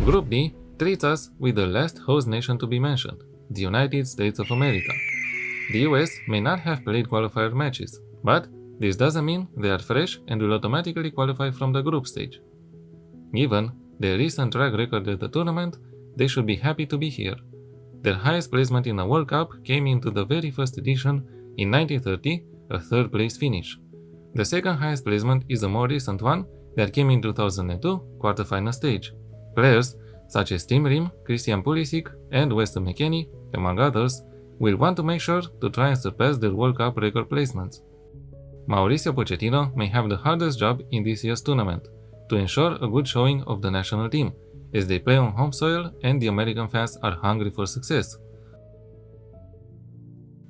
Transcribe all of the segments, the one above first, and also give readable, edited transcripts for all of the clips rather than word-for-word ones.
Group D treats us with the last host nation to be mentioned, the United States of America. The US may not have played qualifier matches, but this doesn't mean they are fresh and will automatically qualify from the group stage. Given their recent track record at the tournament, they should be happy to be here. Their highest placement in a World Cup came into the very first edition in 1930, a third place finish. The second highest placement is a more recent one that came in 2002 quarterfinal stage. Players such as Tim Rim, Christian Pulisic, and Weston McKennie, among others, will want to make sure to try and surpass their World Cup record placements. Mauricio Pochettino may have the hardest job in this year's tournament, to ensure a good showing of the national team, as they play on home soil and the American fans are hungry for success.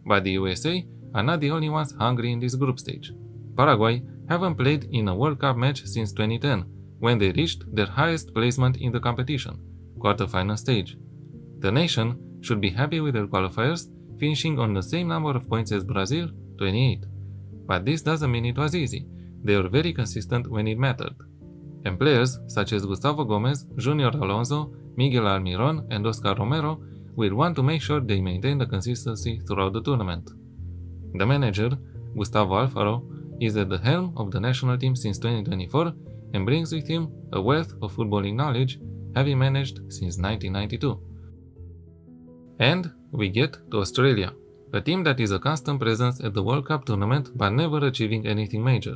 But the USA are not the only ones hungry in this group stage. Paraguay haven't played in a World Cup match since 2010, when they reached their highest placement in the competition, quarterfinal stage. The nation should be happy with their qualifiers, finishing on the same number of points as Brazil, 28. But this doesn't mean it was easy. They were very consistent when it mattered. And players such as Gustavo Gomez, Junior Alonso, Miguel Almiron, and Oscar Romero will want to make sure they maintain the consistency throughout the tournament. The manager, Gustavo Alfaro, is at the helm of the national team since 2024 and brings with him a wealth of footballing knowledge, having managed since 1992. And we get to Australia, a team that is a constant presence at the World Cup tournament but never achieving anything major.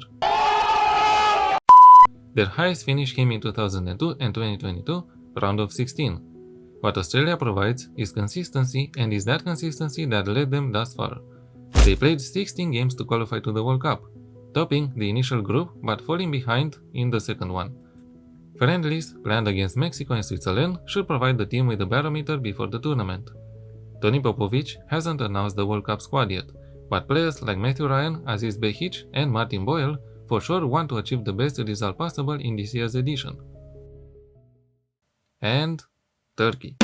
Their highest finish came in 2002 and 2022, round of 16. What Australia provides is consistency, and is that consistency that led them thus far. They played 16 games to qualify to the World Cup, topping the initial group but falling behind in the second one. Friendlies planned against Mexico and Switzerland should provide the team with a barometer before the tournament. Toni Popovic hasn't announced the World Cup squad yet, but players like Matthew Ryan, Aziz Behic, and Martin Boyle for sure want to achieve the best result possible in this year's edition. And Turkey.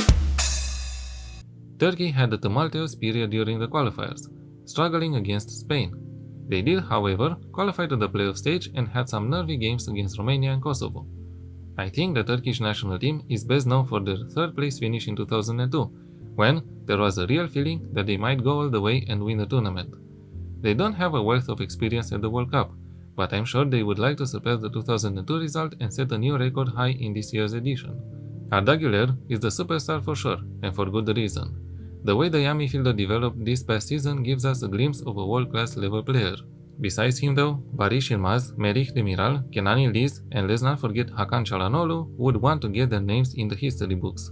Turkey had a tumultuous period during the qualifiers, struggling against Spain. They did, however, qualify to the playoff stage and had some nervy games against Romania and Kosovo. I think the Turkish national team is best known for their third place finish in 2002, when there was a real feeling that they might go all the way and win the tournament. They don't have a wealth of experience at the World Cup, but I'm sure they would like to surpass the 2002 result and set a new record high in this year's edition. Arda Güler is the superstar for sure, and for good reason. The way the young midfielder developed this past season gives us a glimpse of a world-class level player. Besides him though, Barış Yılmaz, Merih Demiral, Kenan Yıldız, and let's not forget Hakan Çalhanoğlu would want to get their names in the history books.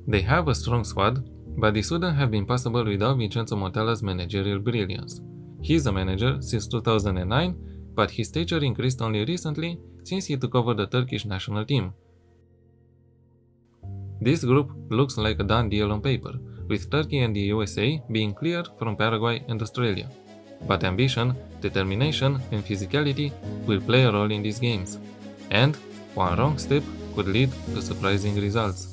They have a strong squad, but this wouldn't have been possible without Vincenzo Montela's managerial brilliance. He's a manager since 2009, but his stature increased only recently since he took over the Turkish national team. This group looks like a done deal on paper, with Turkey and the USA being clear from Paraguay and Australia. But ambition, determination, and physicality will play a role in these games, and one wrong step could lead to surprising results.